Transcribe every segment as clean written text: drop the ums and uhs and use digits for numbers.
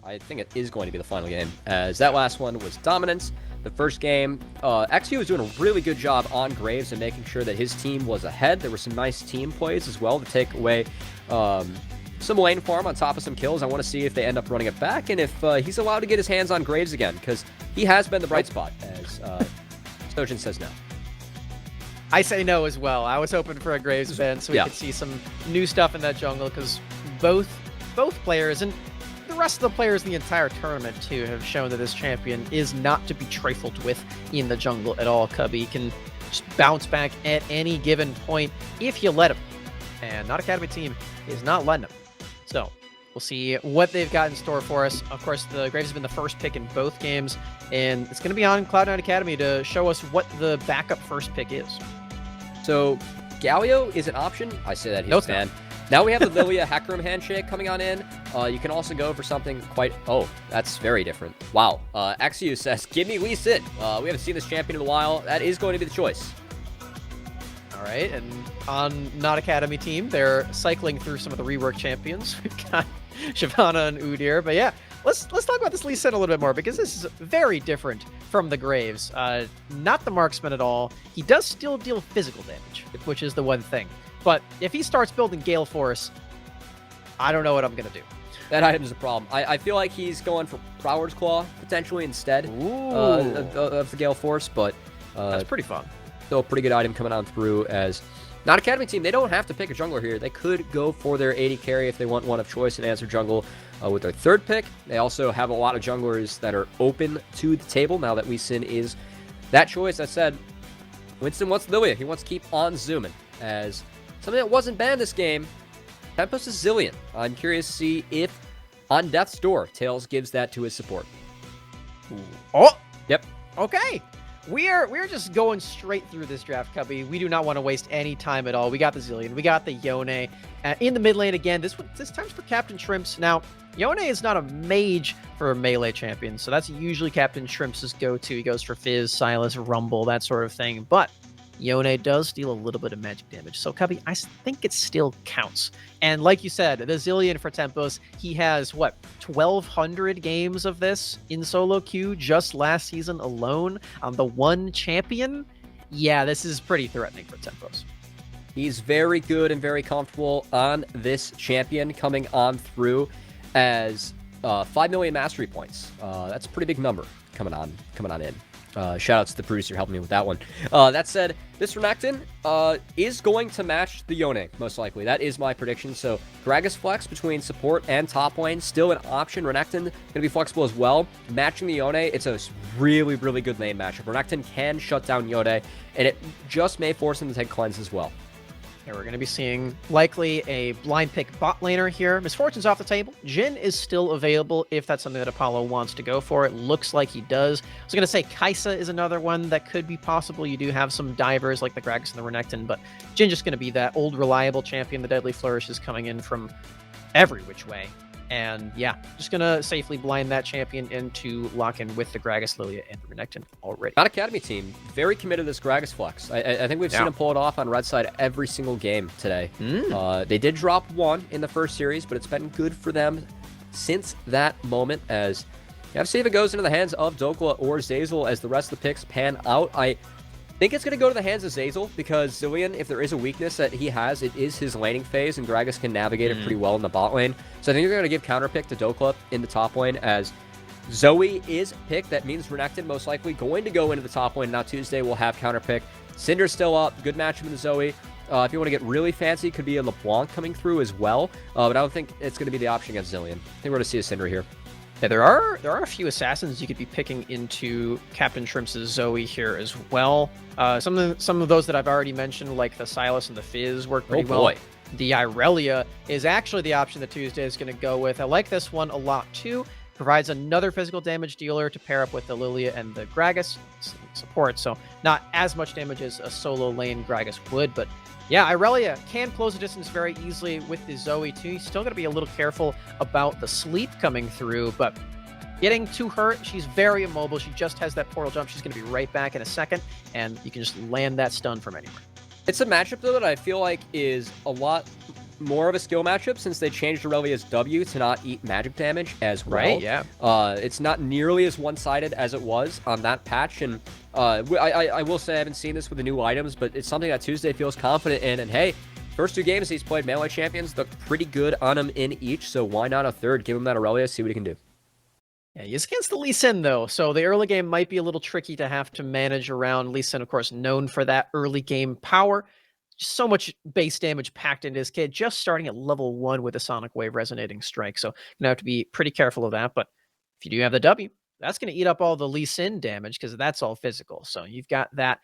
I think it is going to be the final game, as that last one was dominance. The first game, XU was doing a really good job on Graves and making sure that his team was ahead. There were some nice team plays as well to take away some lane farm on top of some kills. I want to see if they end up running it back and if he's allowed to get his hands on Graves again, because he has been the bright spot, as Sojin says no. I say no as well. I was hoping for a Graves ban so we could see some new stuff in that jungle, because both players and the rest of the players in the entire tournament too have shown that this champion is not to be trifled with in the jungle at all. Cubby can just bounce back at any given point if you let him, and Not Academy team is not letting him. So we'll see what they've got in store for us. Of course, the Graves has been the first pick in both games, and it's going to be on Cloud9 Academy to show us what the backup first pick is. So Galio is an option. I say that he's banned. Now we have the Lilia Hecarim handshake coming on in. You can also go for something quite... Oh, that's very different. Wow. XU says, give me Lee Sin. We haven't seen this champion in a while. That is going to be the choice. All right, and on Not Academy team, they're cycling through some of the rework champions. We've got Shyvana and Udyr. But yeah, let's talk about this Lee Sin a little bit more, because this is very different from the Graves. Not the marksman at all. He does still deal physical damage, which is the one thing. But if he starts building Gale Force, I don't know what I'm going to do. That item is a problem. I feel like he's going for Prowler's Claw, potentially, instead of the Gale Force, but... that's pretty fun. Still a pretty good item coming on through, as Not Academy team, they don't have to pick a jungler here. They could go for their AD carry if they want one of choice and answer jungle with their third pick. They also have a lot of junglers that are open to the table now that Lee Sin is that choice. That said, Winston wants Lilia. He wants to keep on zooming, as something that wasn't banned this game, Tempos is Zilean. I'm curious to see if on Death's Door, Tails gives that to his support. Ooh. Oh! Yep. Okay. We're just going straight through this draft, Cubby. We do not want to waste any time at all. We got the Zilean. We got the Yone. In the mid lane again, this time's for Captain Shrimps. Now, Yone is not a mage for a melee champion, so that's usually Captain Shrimps' go-to. He goes for Fizz, Silas, Rumble, that sort of thing. But Yone does deal a little bit of magic damage. So, Cubby, I think it still counts. And like you said, the Zilean for Tempos, he has, what, 1,200 games of this in solo queue just last season alone on the one champion? Yeah, this is pretty threatening for Tempos. He's very good and very comfortable on this champion coming on through as 5 million mastery points. That's a pretty big number coming on in. Shout out to the producer helping me with that one. That said, this Renekton is going to match the Yone, most likely. That is my prediction. So, Gragas flex between support and top lane, still an option. Renekton going to be flexible as well. Matching the Yone, it's a really, really good lane matchup. Renekton can shut down Yone, and it just may force him to take cleanse as well. Yeah, we're going to be seeing likely a blind pick bot laner here. Misfortune's off the table. Jhin is still available if that's something that Apollo wants to go for. It looks like he does. I was going to say Kai'Sa is another one that could be possible. You do have some divers like the Gragas and the Renekton, but Jhin just going to be that old reliable champion. The Deadly Flourish is coming in from every which way. And yeah, just going to safely blind that champion into lock in with the Gragas, Lilia, and the Renekton already. Not Academy team, very committed to this Gragas flex. I think we've seen him pull it off on red side every single game today. They did drop one in the first series, but it's been good for them since that moment, as you have to see if it goes into the hands of Dokla or Zeyzal as the rest of the picks pan out. I think it's going to go to the hands of Zeyzal, because Zilean, if there is a weakness that he has, it is his laning phase, and Gragas can navigate it pretty well in the bot lane. So I think they're going to give counter pick to Dokla in the top lane, as Zoe is picked. That means Renekton most likely going to go into the top lane. Now Tuesday we'll have counter pick. Cinder's still up. Good matchup with Zoe. If you want to get really fancy, could be a LeBlanc coming through as well. But I don't think it's going to be the option against Zilean. I think we're going to see a Cinder here. Yeah, there are a few assassins you could be picking into Captain Shrimps' Zoe here as well. Some of those that I've already mentioned, like the Silas and the Fizz, work pretty well. The Irelia is actually the option that Tuesday is going to go with. I like this one a lot too. Provides another physical damage dealer to pair up with the Lilia and the Gragas support. So not as much damage as a solo lane Gragas would, but yeah, Irelia can close the distance very easily with the Zoe too. He's still got to be a little careful about the sleep coming through, but getting to her, she's very immobile. She just has that portal jump. She's going to be right back in a second, and you can just land that stun from anywhere. It's a matchup, though, that I feel like is a lot more of a skill matchup since they changed Aurelia's W to not eat magic damage as well. Right, yeah. It's not nearly as one-sided as it was on that patch, and I will say I haven't seen this with the new items, but it's something that Tuesday feels confident in, and hey, first 2 games he's played Melee Champions looked pretty good on him in each, so why not a third? Give him that Aurelia, see what he can do. Yeah, he's against the Lee Sin, though, so the early game might be a little tricky to have to manage around. Lee Sin, of course, known for that early game power. Just so much base damage packed into his kit, just starting at level 1 with a Sonic Wave Resonating Strike, so you're going to have to be pretty careful of that, but if you do have the W, that's going to eat up all the Lee Sin damage, because that's all physical, so you've got that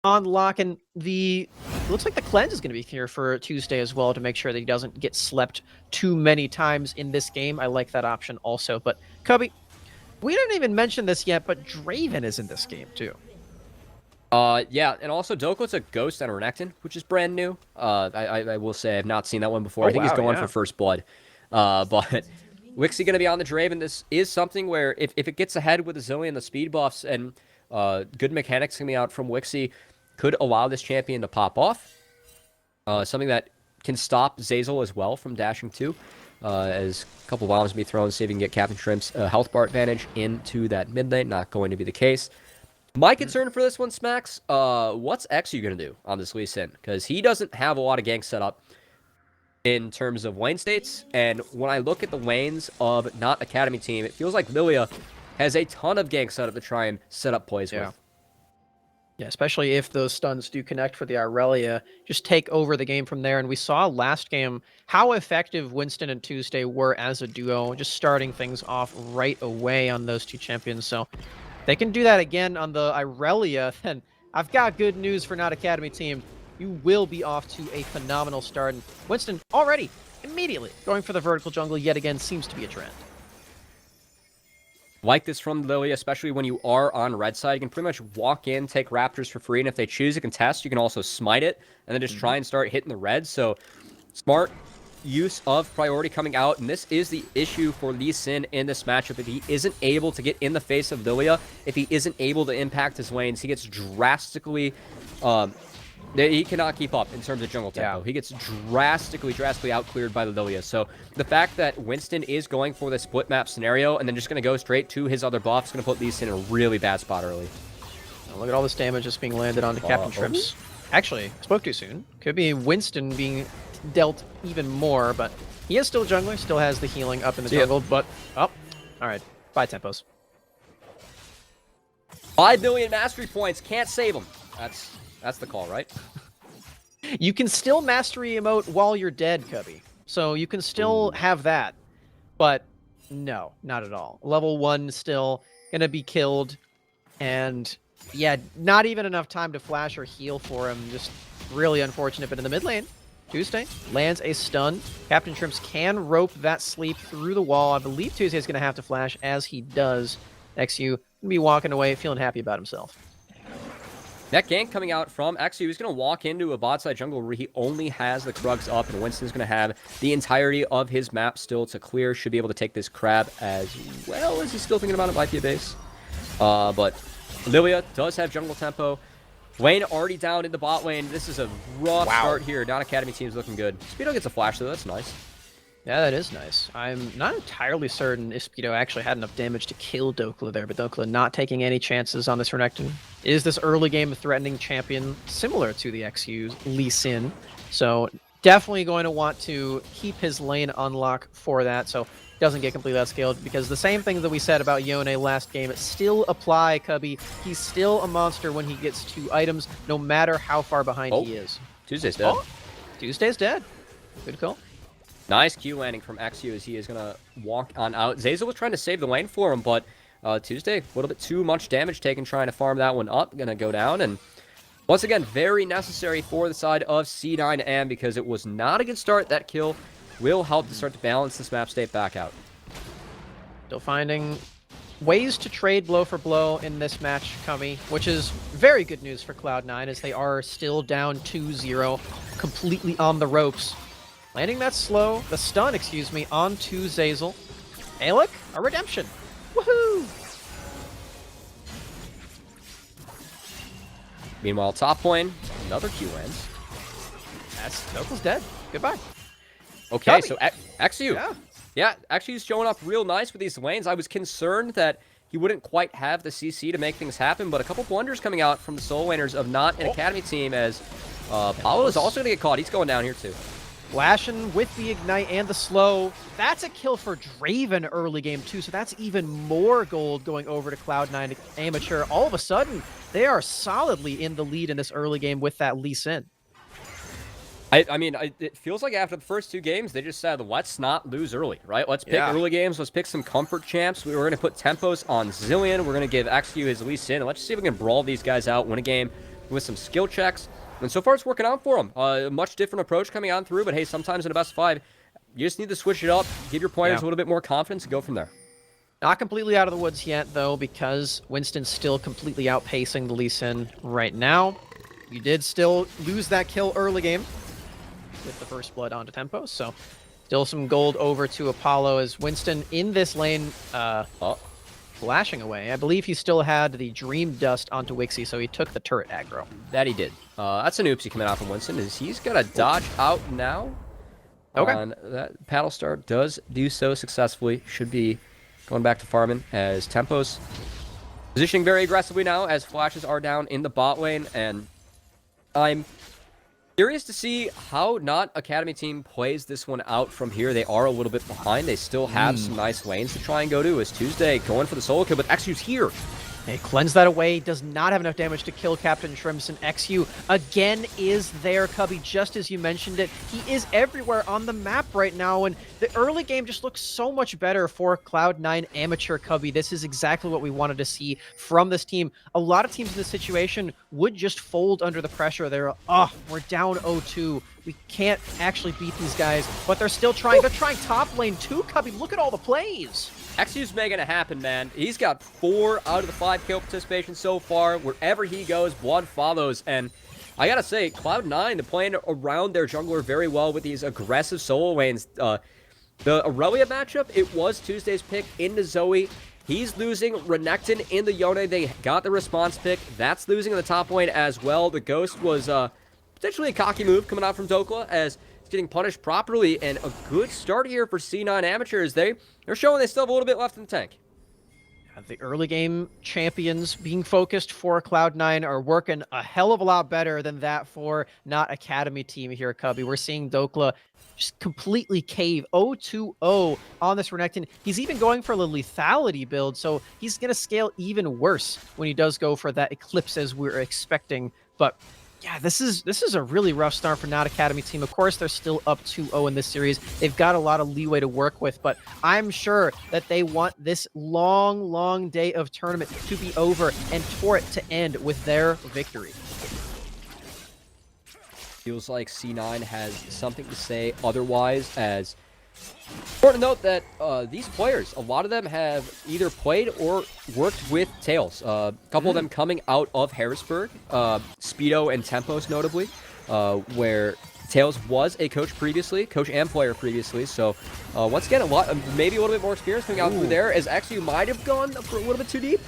on lock, and it looks like the cleanse is going to be here for Tuesday as well to make sure that he doesn't get slept too many times in this game. I like that option also. But Cubby, we didn't even mention this yet, but Draven is in this game too. Yeah, and also Doko's a Ghost and a Renekton, which is brand new. I will say I've not seen that one before. I think he's going for First Blood. But Wixie going to be on the Draven. This is something where if it gets ahead with the Zoe and the speed buffs and good mechanics coming out from Wixie, could allow this champion to pop off. Something that can stop Zeyzal as well from dashing too. As a couple bombs be thrown, see if you can get Captain Shrimp's health bar advantage into that mid lane. Not going to be the case. My concern for this one, Smacks, what's XU going to do on this Lee Sin? Because he doesn't have a lot of gank set up in terms of lane states. And when I look at the lanes of not Academy team, it feels like Lilia has a ton of gank set up to try and set up plays with. Yeah, especially if those stuns do connect for the Aurelia, just take over the game from there. And we saw last game how effective Winston and Tuesday were as a duo, just starting things off right away on those 2 champions. So they can do that again on the Aurelia, then I've got good news for Not Academy team. You will be off to a phenomenal start. And Winston already, immediately, going for the vertical jungle yet again seems to be a trend. Like this from Lilia, especially when you are on red side. You can pretty much walk in, take Raptors for free, and if they choose a contest, you can also smite it, and then just try and start hitting the red. So, smart use of priority coming out, and this is the issue for Lee Sin in this matchup. If he isn't able to get in the face of Lilia, if he isn't able to impact his lanes, he gets drastically... he cannot keep up in terms of jungle tempo. He gets drastically outcleared by the Lilia. So the fact that Winston is going for the split map scenario and then just going to go straight to his other buff is going to put Lee Sin in a really bad spot early. Now look at all this damage that's being landed onto Captain Shrimps. Actually, spoke too soon. Could be Winston being dealt even more, but he is still jungler, still has the healing up in the jungle, but... Oh, alright. Bye, Tempos. 5 million mastery points, can't save him. That's the call, right? You can still mastery emote while you're dead, Cubby. So you can still have that. But no, not at all. Level 1 still gonna be killed. And yeah, not even enough time to flash or heal for him. Just really unfortunate. But in the mid lane, Tuesday lands a stun. Captain Shrimps can rope that sleep through the wall. I believe Tuesday's gonna have to flash as he does. XU gonna be walking away, feeling happy about himself. That gank coming out from XU is going to walk into a bot side jungle where he only has the Krugs up, and Winston's going to have the entirety of his map still to clear. Should be able to take this crab as well as he's still thinking about it. Might be a base. But Lilia does have jungle tempo. Wayne already down in the bot lane. This is a rough start here. Not Academy team's looking good. Speedo gets a flash, though. That's nice. Yeah, that is nice. I'm not entirely certain if Speedo actually had enough damage to kill Dokla there, but Dokla not taking any chances on this Renekton. Is this early game a threatening champion similar to the XU's Lee Sin? So definitely going to want to keep his lane unlock for that, so doesn't get completely outscaled, because the same things that we said about Yone last game still apply, Cubby. He's still a monster when he gets 2 items, no matter how far behind he is. Tuesday's dead. Oh, Tuesday's dead. Good call. Nice Q landing from XU as he is going to walk on out. Zeyzal was trying to save the lane for him, but Tuesday, a little bit too much damage taken trying to farm that one up. Going to go down, and once again, very necessary for the side of C9M because it was not a good start. That kill will help to start to balance this map state back out. Still finding ways to trade blow for blow in this match, Cummy, which is very good news for Cloud9 as they are still down 2-0, completely on the ropes. Landing that the stun, excuse me, onto Zeyzal. Alec, a redemption. Woohoo! Meanwhile, top lane, another Q lands. That's Nokel's dead. Goodbye. Okay, so XU. Yeah. Yeah, actually he's showing up real nice with these lanes. I was concerned that he wouldn't quite have the CC to make things happen, but a couple blunders coming out from the solo laners of not an Academy team as Paulo is also going to get caught. He's going down here too. Flashing with the Ignite and the slow. That's a kill for Draven early game too, so that's even more gold going over to Cloud9 Amateur. All of a sudden, they are solidly in the lead in this early game with that Lee Sin. I mean, it feels like after the first 2 games, they just said, let's not lose early, right? Let's pick early games. Let's pick some comfort champs. We were going to put tempos on Zillion. We're going to give XQ his Lee Sin. And let's see if we can brawl these guys out, win a game with some skill checks. And so far, it's working out for them. A much different approach coming on through. But hey, sometimes in a best of 5, you just need to switch it up, give your players a little bit more confidence, and go from there. Not completely out of the woods yet, though, because Winston's still completely outpacing the Lee Sin right now. You did still lose that kill early game with the first blood onto Tempo, so still some gold over to Apollo as Winston in this lane flashing away. I believe he still had the Dream Dust onto Wixie, so he took the turret aggro. That he did. That's an oopsie coming out from Winston. He's going to dodge out now. Okay. That Paddle Star does do so successfully. Should be going back to farming as Tempo's positioning very aggressively now as flashes are down in the bot lane, and I'm curious to see how not Academy team plays this one out from here. They are a little bit behind. They still have some nice lanes to try and go to as Tuesday going for the solo kill, but XU's here. They cleanse that away. Does not have enough damage to kill Captain Shrimson. XU again is there, Cubby, just as you mentioned it. He is everywhere on the map right now, and the early game just looks so much better for Cloud9 Amateur, Cubby. This is exactly what we wanted to see from this team. A lot of teams in this situation would just fold under the pressure. They're, we're down 0-2. We can't actually beat these guys, but they're still trying. They're trying top lane too, Cubby. Look at all the plays. XU's making it happen, man. He's got 4 out of the 5 kill participation so far. Wherever he goes, blood follows. And I gotta say, Cloud9, they're playing around their jungler very well with these aggressive solo lanes. The Aurelia matchup, it was Tuesday's pick into Zoe. He's losing Renekton in the Yone. They got the response pick. That's losing in the top lane as well. The Ghost was potentially a cocky move coming out from Dokla as it's getting punished properly, and a good start here for C9 Amateurs. They're showing they still have a little bit left in the tank. The early game champions being focused for Cloud9 are working a hell of a lot better than that for not Academy team here, Cubby. We're seeing Dokla just completely cave 0-2-0 on this Renekton. He's even going for the lethality build, so he's going to scale even worse when he does go for that Eclipse as we're expecting. But yeah, this is a really rough start for not Academy team. Of course, they're still up 2-0 in this series. They've got a lot of leeway to work with, but I'm sure that they want this long, long day of tournament to be over and for it to end with their victory. Feels like C9 has something to say otherwise, as important to note that these players, a lot of them have either played or worked with Tails. A couple of them coming out of Harrisburg, Speedo and Tempos notably, where Tails was a coach and player previously. So once again, maybe a little bit more experience coming out through there, as XU might have gone for a little bit too deep.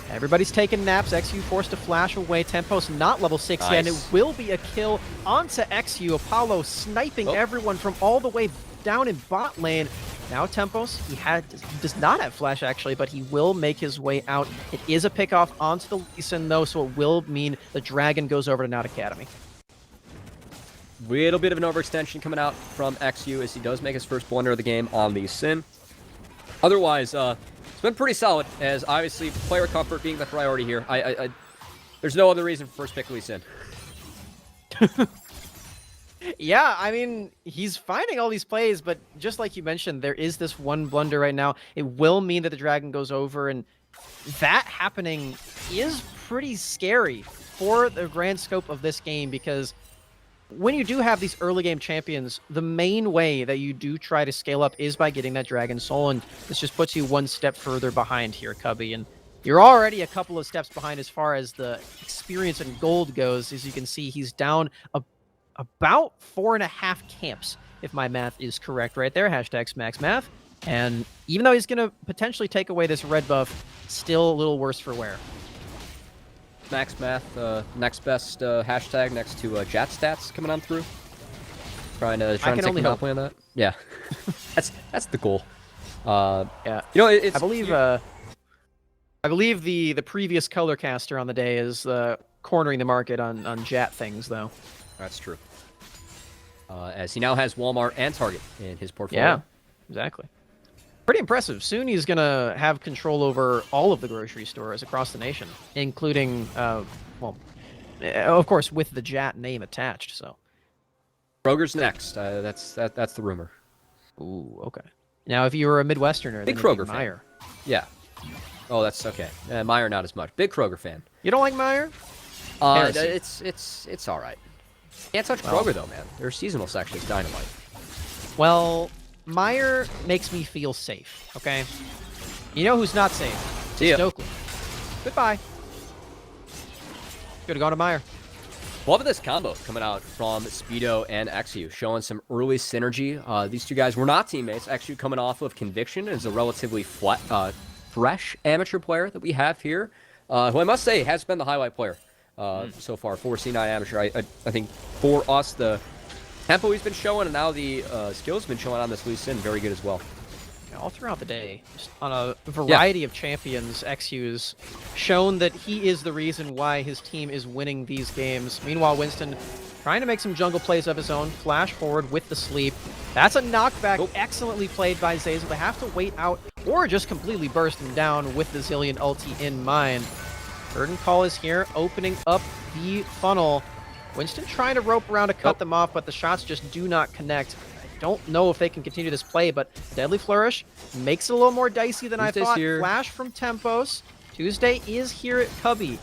Everybody's taking naps. XU forced to flash away. Tempos not level 6 yet, and it will be a kill onto XU. Apollo sniping everyone from all the way down in bot lane. Now Tempos, he does not have flash actually, but he will make his way out. It is a pickoff onto the Lee Sin though, so it will mean the Dragon goes over to Not Academy. Little bit of an overextension coming out from XU as he does make his first blunder of the game on Lee Sin. Otherwise, it's been pretty solid, as obviously player comfort being the priority here. There's no other reason for first pick Lee Sin. Yeah, I mean, he's finding all these plays, but just like you mentioned, there is this one blunder right now. It will mean that the Dragon goes over, and that happening is pretty scary for the grand scope of this game, because when you do have these early game champions, the main way that you do try to scale up is by getting that Dragon Soul, and this just puts you one step further behind here, Cubby. And you're already a couple of steps behind as far as the experience and gold goes. As you can see, he's down about 4.5 camps, if my math is correct right there. Hashtag SmacksMath. And even though he's going to potentially take away this red buff, still a little worse for wear. SmacksMath, next best hashtag next to JatStats coming on through. Trying to take the monopoly on that. Yeah, that's the goal. Yeah, it's, I believe the previous color caster on the day is cornering the market on Jat things, though. That's true. As he now has Walmart and Target in his portfolio. Yeah, exactly. Pretty impressive. Soon he's going to have control over all of the grocery stores across the nation, including, well, of course, with the Jat name attached. So Kroger's next. That's the rumor. Ooh, okay. Now, if you were a Midwesterner, big then Kroger Meyer. Fan. Yeah. Oh, that's okay. Meyer, not as much. Big Kroger fan. You don't like Meyer? It's all right. Can't touch Kroger though, man. Their seasonal section is dynamite. Well, Meyer makes me feel safe. Okay. You know who's not safe? See ya. Stokely. Goodbye. Good to go to Meyer. Love this combo coming out from Speedo and XU, showing some early synergy. These two guys were not teammates. XU coming off of Conviction is a relatively fresh amateur player that we have here, who I must say has been the highlight player so far for C9 Amateur. I think for us, the tempo he's been showing and now the skills been showing on this Lee Sin, very good as well. All throughout the day, just on a variety of champions, XU's shown that he is the reason why his team is winning these games. Meanwhile, Winston trying to make some jungle plays of his own, flash forward with the sleep. That's a knockback, excellently played by Zazel. They have to wait out or just completely burst him down with the Zillion ulti in mind. Curtain Call is here, opening up the funnel. Winston trying to rope around to cut them off, but the shots just do not connect. Don't know if they can continue this play, but Deadly Flourish makes it a little more dicey than I thought. Here. Flash from Tempos. Tuesday is here at Cubby.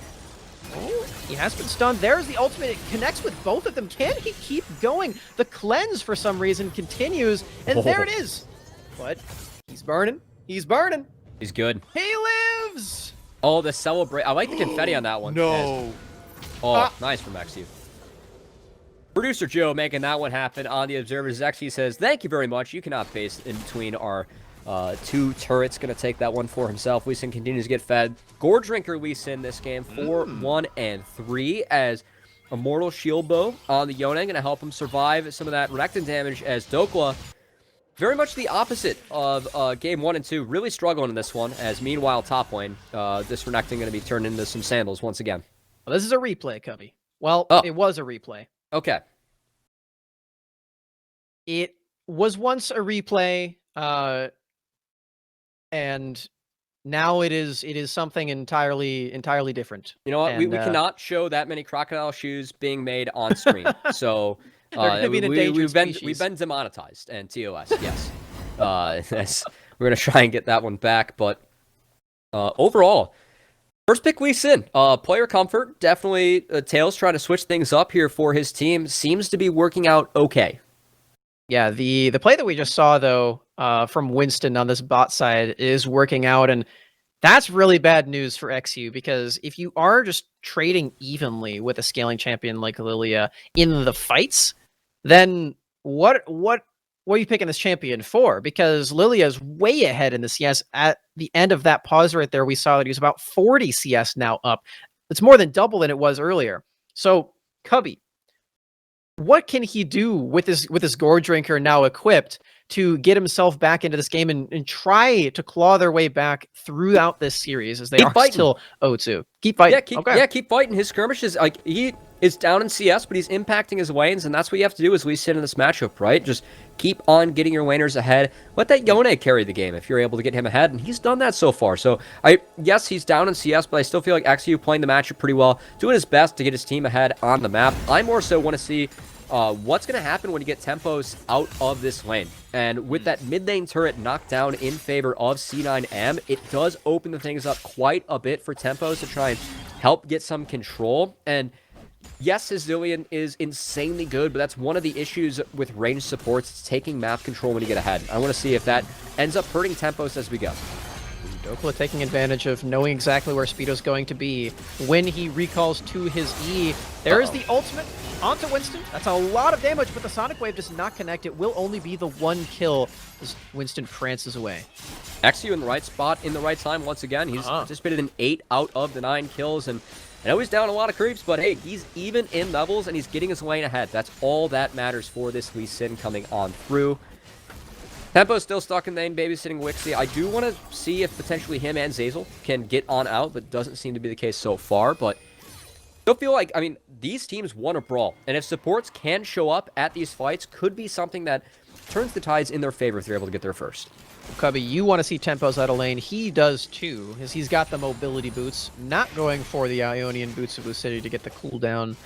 Oh, he has been stunned. There's the ultimate. It connects with both of them. Can he keep going? The cleanse, for some reason, continues, and there it is. But he's burning. He's burning. He's good. He lives! Oh, the celebrate. I like the confetti on that one. No. Nice from XU. Producer Joe making that one happen on the Observer's X. He says, thank you very much. You cannot pace in between our two turrets. Going to take that one for himself. Lee Sin continues to get fed. Gore Drinker Lee Sin this game. 4, 1, and 3 as Immortal Shield Bow on the Yone. Going to help him survive some of that Renekton damage as Dokla, very much the opposite of game 1 and 2. Really struggling in this one as meanwhile top lane, this Renekton going to be turned into some sandals once again. Well, this is a replay, Cubby. Well, it was a replay. Okay. It was once a replay, and now it is something entirely different. You know what? And, we cannot show that many crocodile shoes being made on screen. So we've been demonetized and TOS. Yes. We're gonna try and get that one back, but overall. First pick Lee Sin. Player comfort, definitely. Tails trying to switch things up here for his team. Seems to be working out okay. Yeah, the play that we just saw, though, from Winston on this bot side is working out, and that's really bad news for XU, because if you are just trading evenly with a scaling champion like Lilia in the fights, then what are you picking this champion for? Because Lilia is way ahead in the CS. At the end of that pause right there, we saw that he was about 40 CS now up. It's more than double than it was earlier. So, Cubby, what can he do with this Gore Drinker now equipped to get himself back into this game and try to claw their way back throughout this series as they are still 0-2? Keep fighting. Keep fighting. His skirmishes, like, he is down in CS, but he's impacting his lanes, and that's what you have to do as we sit in this matchup, right? Just keep on getting your laners ahead. Let that Yone carry the game if you're able to get him ahead, and he's done that so far. So, yes, he's down in CS, but I still feel like XU playing the matchup pretty well, doing his best to get his team ahead on the map. I more so want to see what's going to happen when you get Tempos out of this lane. And with that mid lane turret knocked down in favor of C9M, it does open the things up quite a bit for Tempos to try and help get some control. And yes, his Zillion is insanely good, but that's one of the issues with ranged supports. It's taking map control when you get ahead. I want to see if that ends up hurting Tempos as we go. Dokla taking advantage of knowing exactly where Speedo's going to be when he recalls to his E. There is the ultimate onto Winston. That's a lot of damage, but the Sonic Wave does not connect. It will only be the one kill as Winston prances away. XU in the right spot in the right time once again. He's participated in 8 out of the 9 kills, and I know he's down a lot of creeps, but hey, he's even in levels, and he's getting his lane ahead. That's all that matters for this Lee Sin coming on through. Tempo's still stuck in lane, babysitting Wixie. I do want to see if potentially him and Zeyzal can get on out, but doesn't seem to be the case so far. But still feel like, I mean, these teams want a brawl. And if supports can show up at these fights, could be something that turns the tides in their favor if they're able to get there first. Cubby, you want to see Tempos out of lane. He does too, as he's got the mobility boots, not going for the Ionian boots of Lucidity to get the cooldown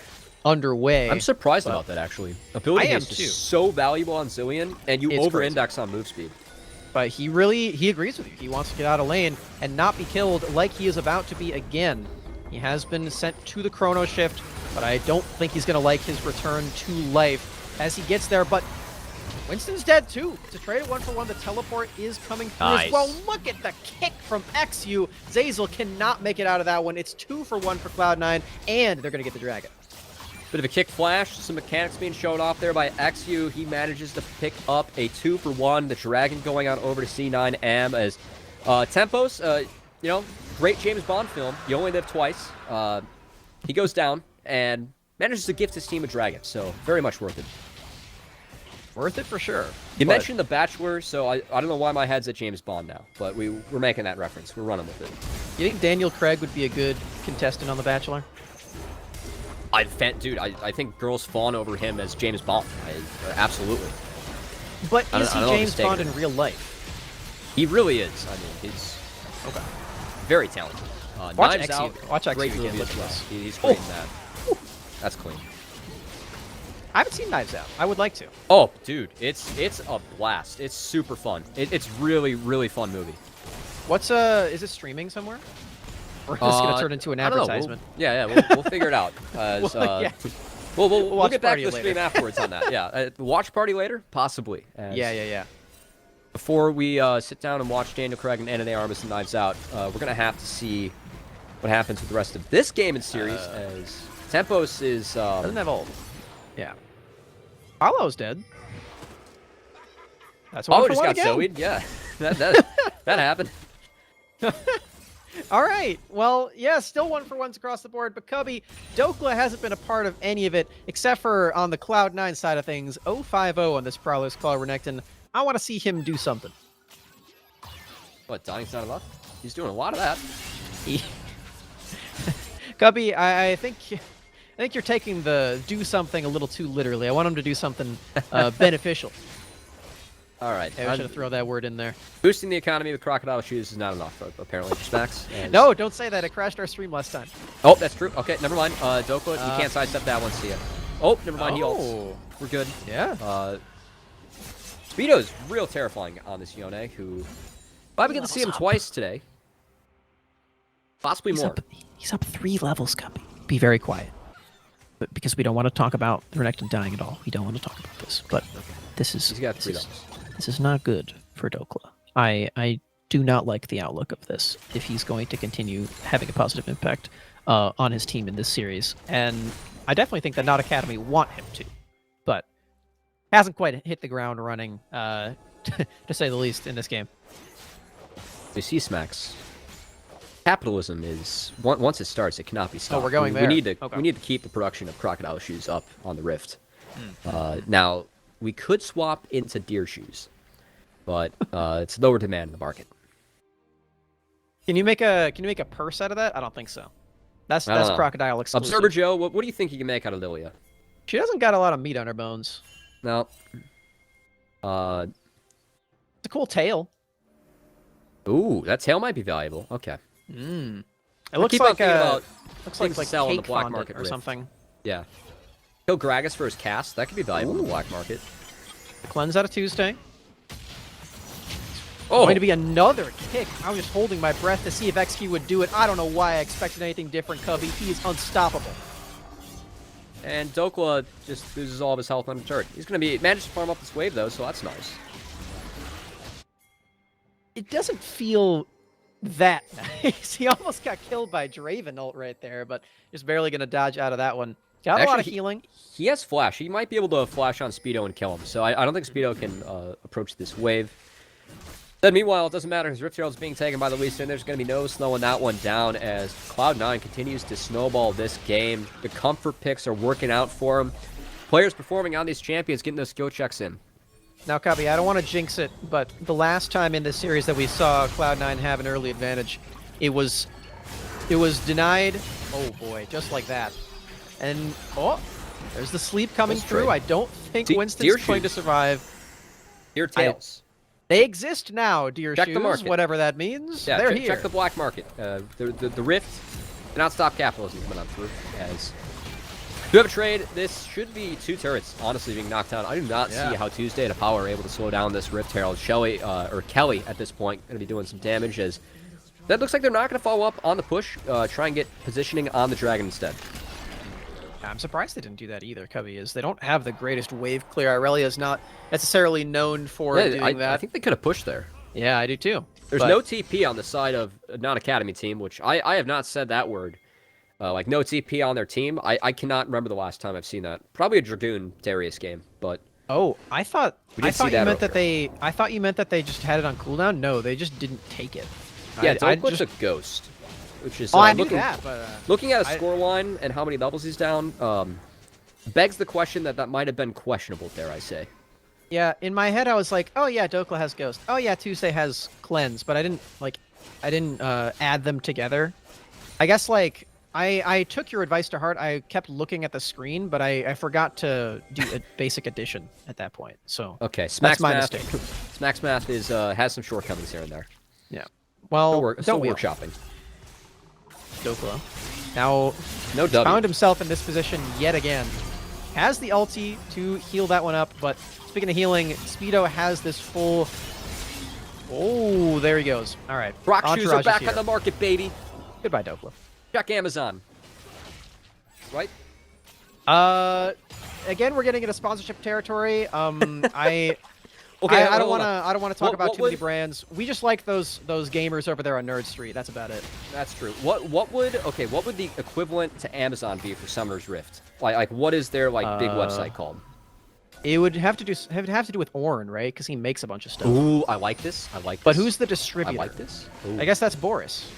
underway. I'm surprised about that, actually. Ability haste is so valuable on Zillion, and you over-index on move speed. But he agrees with you. He wants to get out of lane and not be killed like he is about to be again. He has been sent to the Chrono Shift, but I don't think he's going to like his return to life as he gets there. But Winston's dead too. To trade it 1-for-1, the teleport is coming through as well. Look at the kick from XU. Zeyzal cannot make it out of that one. It's 2-for-1 for Cloud9, and they're going to get the dragon. Bit of a kick flash, some mechanics being showed off there by XU. He manages to pick up a 2-for-1. The dragon going on over to C9M as Tempos, you know, great James Bond film. You only live twice. He goes down and manages to gift his team a dragon, so very much worth it. Worth it for sure. You mentioned The Bachelor, so I don't know why my head's at James Bond now, but we're making that reference. We're running with it. You think Daniel Craig would be a good contestant on The Bachelor? Dude, I think girls fawn over him as James Bond. Absolutely. But is he James Bond in real life? He really is. I mean, he's very talented. Watch XU again. Look at this. He's great in that. That's clean. I haven't seen Knives Out. I would like to. Oh, dude, it's a blast. It's super fun. It's really, really fun movie. What's is it streaming somewhere? Or is this gonna turn into an advertisement? We'll figure it out. We'll get back to the stream afterwards on that. Yeah, watch party later, possibly. Yeah. Before we sit down and watch Daniel Craig and Anna de Armas and Knives Out, we're gonna have to see what happens with the rest of this game and series as Tempos is doesn't have ult. Yeah. Paolo's dead. That's what just got Zoe'd. Yeah, that happened. All right. Well, yeah, still 1-for-1s across the board, but Cubby, Dokla hasn't been a part of any of it except for on the Cloud9 side of things. 0-5-0 on this Prowler's Claw Renekton. I want to see him do something. What, Donnie's not enough? He's doing a lot of that. Cubby, I think you're taking the do something a little too literally. I want him to do something beneficial. All right. Hey, I should throw that word in there. Boosting the economy with crocodile shoes is not enough, apparently, for Smacks. No, don't say that. It crashed our stream last time. Oh, that's true. Okay, never mind. Dokla, you can't sidestep that one, see ya. Oh, never mind. He ults. We're good. Yeah. Speedo is real terrifying on this Yone, who... Well, we get to see him twice today. Possibly more. He's up 3 levels, Cubby. Be very quiet. But because we don't want to talk about the Renekton dying at all. We don't want to talk about this. But this is... He's got 3 levels. This is not good for Dokla. I do not like the outlook of this if he's going to continue having a positive impact on his team in this series. And I definitely think that Not Academy want him to, but hasn't quite hit the ground running, to say the least, in this game. We see Smacks. Capitalism is once it starts, it cannot be stopped. Oh, we're going there. We need to keep the production of crocodile shoes up on the Rift. Now, we could swap into deer shoes, but it's lower demand in the market. Can you make a purse out of that? I don't think so. That's crocodile exclusive. Observer Joe, what do you think you can make out of Lilia? She doesn't got a lot of meat on her bones. No. It's a cool tail. Ooh, that tail might be valuable. Okay. It looks like sell on the cake black fondant market or something. Yeah. Kill Gragas for his cast. That could be valuable in the black market. Cleanse out of Tuesday. Oh! Going to be another kick. I was just holding my breath to see if XQ would do it. I don't know why I expected anything different, Cubby. He is unstoppable. And Dokla just loses all of his health undeterred. He's going to manage to farm up this wave, though, so that's nice. It doesn't feel that nice. He almost got killed by Draven ult right there, but just barely going to dodge out of that one. Got a lot of healing. He has flash. He might be able to flash on Speedo and kill him, so I don't think Speedo can approach this wave. Then meanwhile, it doesn't matter. His Rift Herald is being taken by the Lee Sin. There's going to be no slowing that one down as Cloud9 continues to snowball this game. The comfort picks are working out for him. Players performing on these champions, getting those skill checks in. Now, Cubby, I don't want to jinx it, but the last time in this series that we saw Cloud9 have an early advantage, it was denied. Oh boy, just like that. And there's the sleep coming through. I don't think Winston's going to survive. Deer tails. They exist now, deer check shoes, the market. whatever that means. Yeah, they're here. Check the black market. The Rift cannot stop capitalism coming on through. As we have a trade. This should be 2 turrets, honestly, being knocked down. I do not see how Tuesday and Power are able to slow down this Rift Herald. Kelly at this point going to be doing some damage as that looks like they're not going to follow up on the push. Try and get positioning on the Dragon instead. I'm surprised they didn't do that either, Cubby, is they don't have the greatest wave clear. Irelia is not necessarily known for doing that. I think they could have pushed there. Yeah, I do too. There's no TP on the side of a non-academy team, which I have not said that word. Like, no TP on their team. I cannot remember the last time I've seen that. Probably a Dragoon Darius game, but... Oh, I thought you meant that they just had it on cooldown. No, they just didn't take it. Yeah, Doak's a ghost. Which is, I knew that, but... looking at a scoreline and how many levels he's down, begs the question that might have been questionable, dare I say. Yeah, in my head I was like, oh yeah, Dokla has Ghost. Oh yeah, Tuesday has Cleanse, but I didn't add them together. I guess, like, I took your advice to heart. I kept looking at the screen, but I forgot to do a basic addition at that point, so... Okay, that's my mistake. Smack's math has some shortcomings here and there. Yeah. Well, still workshopping. Dokla now found himself in this position yet again. Has the ulti to heal that one up, but speaking of healing, Speedo has this full... Oh, there he goes. All right. Rock shoes are back on the market, baby. Goodbye, Dokla. Check Amazon. Right? Again, we're getting into sponsorship territory. Okay, I don't want to talk about too many brands. We just like those gamers over there on Nerd Street. That's about it. That's true. What would the equivalent to Amazon be for Summer's Rift? Like what is their big website called? It would have to do with Ornn, right? Because he makes a bunch of stuff. Ooh, I like this. But who's the distributor? I like this. Ooh. I guess that's Boris.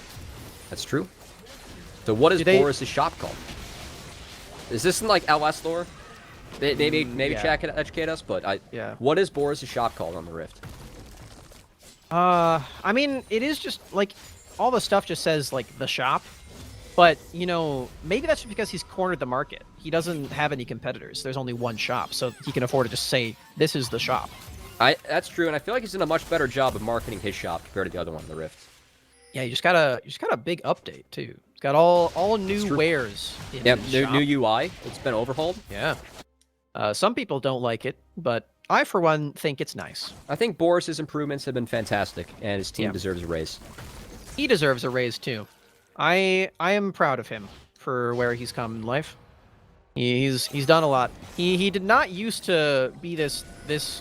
That's true. So what is Boris's shop called? Is this in like LS lore? Maybe chat can educate us, but what is Boris' shop called on the Rift? I mean, it is just like all the stuff just says like the shop, but you know, maybe that's just because he's cornered the market. He doesn't have any competitors. There's only one shop, so he can afford to just say this is the shop. That's true, and I feel like he's done a much better job of marketing his shop compared to the other one on the Rift. Yeah, you just got a big update too. It's got all new wares. New UI. It's been overhauled. Yeah. Some people don't like it, but I, for one, think it's nice. I think Boris's improvements have been fantastic, and his team deserves a raise. He deserves a raise, too. I am proud of him for where he's come in life. He's done a lot. He did not used to be this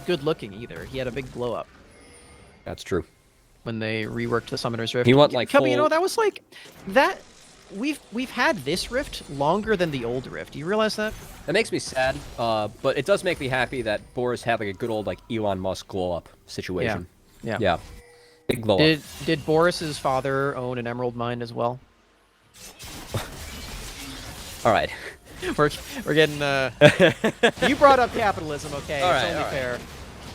good-looking, either. He had a big blow-up. That's true. When they reworked the Summoner's Rift. He went like Cubby, you know, that was like... that... We've had this Rift longer than the old Rift. Do you realize that? That makes me sad, but it does make me happy that Boris had like a good old like Elon Musk glow-up situation. Yeah. Big glow-up. Did Boris's father own an emerald mine as well? All right. We're getting... You brought up capitalism, okay? It's only fair.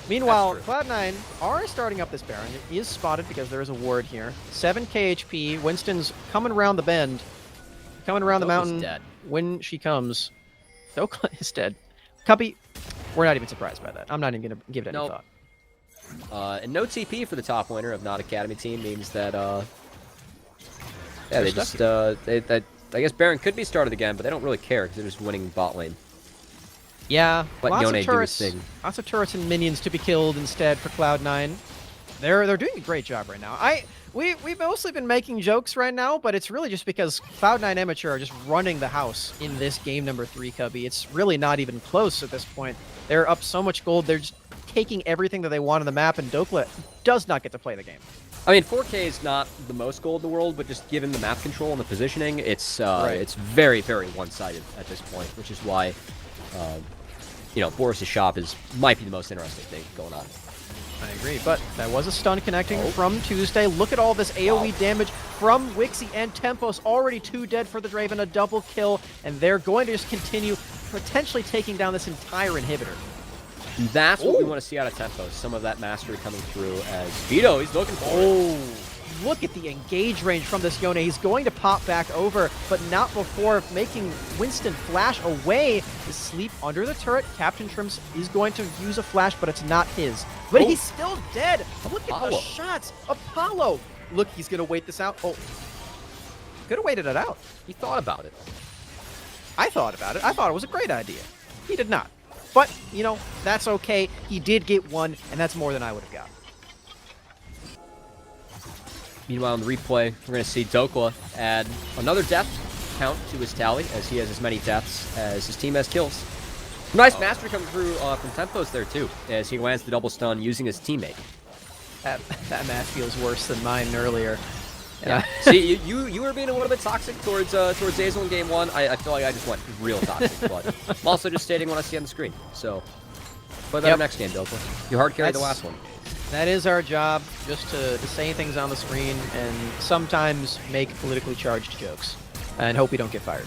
Meanwhile, Cloud9 are starting up this Baron. It is spotted because there is a ward here. 7k HP. Winston's coming around the bend. Coming around the mountain. Dead. When she comes, Dokla is dead. Cubby, we're not even surprised by that. I'm not even going to give it any thought. And no TP for the top winner of Not Academy team means that, they just, I guess Baron could be started again, but they don't really care because they're just winning bot lane. Yeah, Let lots Yone of turrets, do his thing. lots of turrets and minions to be killed instead for Cloud9. They're doing a great job right now. We've mostly been making jokes right now, but it's really just because Cloud9 Amateur are just running the house in this game number 3, Cubby. It's really not even close at this point. They're up so much gold. They're just taking everything that they want on the map, and Dokla does not get to play the game. I mean, 4K is not the most gold in the world, but just given the map control and the positioning, it's very, very one-sided at this point, which is why, you know, Boris' shop might be the most interesting thing going on. I agree, but that was a stun connecting from Tuesday. Look at all this AoE damage from Wixie and Tempos. Already 2 dead for the Draven, a double kill, and they're going to just continue potentially taking down this entire inhibitor. That's what we want to see out of Tempos. Some of that mastery coming through as Vito, he's looking for it. Look at the engage range from this Yone. He's going to pop back over, but not before making Winston flash away. To sleep under the turret. Captain Shrimps is going to use a flash, but it's not his. But he's still dead. Look at the shots. Apollo. Look, he's going to wait this out. Oh, could have waited it out. He thought about it. I thought about it. I thought it was a great idea. He did not. But, you know, that's okay. He did get one, and that's more than I would have got. Meanwhile, in the replay, we're going to see Dokla add another death count to his tally, as he has as many deaths as his team has kills. Nice mastery coming through from Tempos there, too, as he lands the double stun using his teammate. That math feels worse than mine earlier. Yeah. See, you were being a little bit toxic towards Azel in game 1. I feel like I just went real toxic, but I'm also just stating what I see on the screen. So, play better next game, Dokla. You hard carried the last one. That is our job, just to say things on the screen and sometimes make politically charged jokes and hope we don't get fired.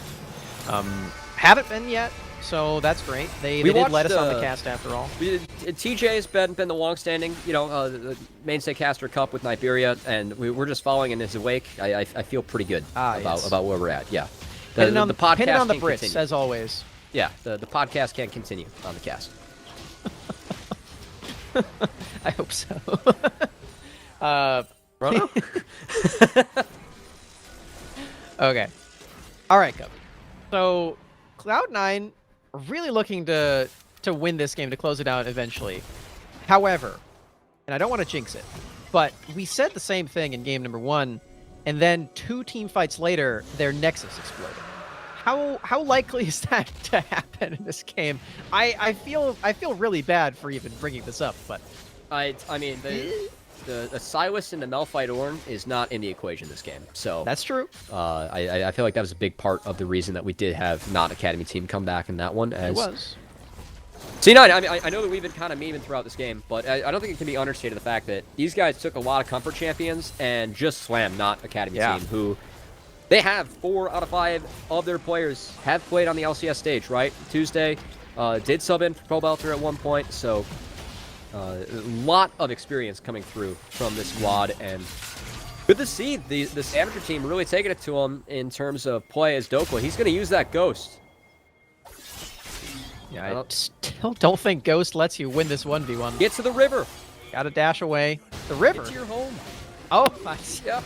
Haven't been yet, so that's great. They did let us on the cast after all. TJ has been the long-standing, the mainstay caster cup with Niberia, and we're just following in his wake. I feel pretty good about where we're at. Yeah, pinning on the podcast Brits continue. as always. Yeah, the podcast can continue on the cast. I hope so. Bruno? Okay. All right, Cub. So, Cloud9 are really looking to win this game, to close it out eventually. However, and I don't want to jinx it, but we said the same thing in game number 1, and then 2 team fights later, their Nexus exploded. How likely is that to happen in this game? I feel really bad for even bringing this up, but I mean the Silas and the Malphite Ornn is not in the equation this game. So that's true. I feel like that was a big part of the reason that we did have not Academy team come back in that one. It was. C9, I know that we've been kind of memeing throughout this game, but I don't think it can be understated the fact that these guys took a lot of comfort champions and just slammed not Academy team, who they have 4 out of 5 of their players have played on the LCS stage, right? Tuesday did sub in for Pro Belter at one point, so a lot of experience coming through from this squad, and good to see this amateur team really taking it to him in terms of play as Dokla. He's going to use that Ghost. Yeah, I still don't think Ghost lets you win this 1v1. Get to the river. Gotta dash away. The river? Get to your home. Oh, I see. Yep.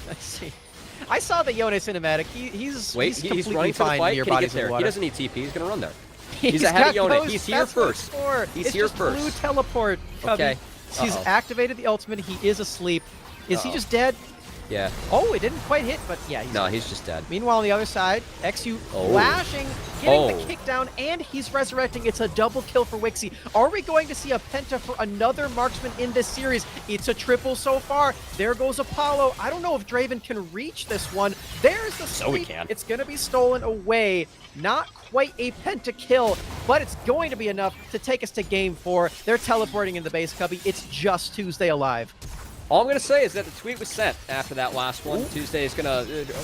I see. I saw the Yone cinematic. He's running fine fight. near Can he bodies get there? of water. He doesn't need TP. He's going to run there. He's ahead of Yone. He's here first. He's here first. Blue teleport. Cubby. Okay. He's activated the ultimate. He is asleep. Is he just dead? Yeah. Oh, it didn't quite hit, but yeah. He's just dead. Meanwhile, on the other side, XU flashing, getting the kick down, and he's resurrecting. It's a double kill for Wixie. Are we going to see a penta for another marksman in this series? It's a triple so far. There goes Apollo. I don't know if Draven can reach this one. There's the sleep. So we can. It's going to be stolen away. Not quite a penta kill, but it's going to be enough to take us to game 4. They're teleporting in the base, Cubby. It's just Tuesday alive. All I'm going to say is that the tweet was sent after that last one. Tuesday is going to...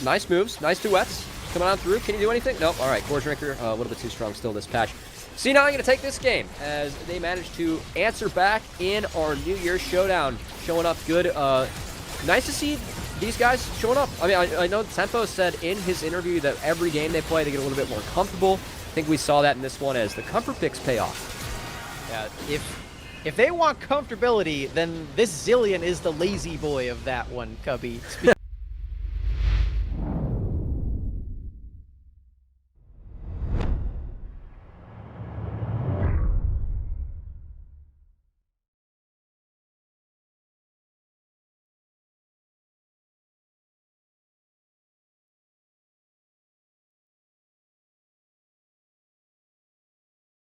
nice moves. Nice duets. Coming on through. Can you do anything? Nope. All right. Core Drinker, a little bit too strong still this patch. C9 going to take this game as they manage to answer back in our New Year's Showdown. Showing up good. Nice to see these guys showing up. I mean, I know Tempo said in his interview that every game they play, they get a little bit more comfortable. I think we saw that in this one as the comfort picks pay off. Yeah, if they want comfortability, then this Zillion is the lazy boy of that one, Cubby. Speaking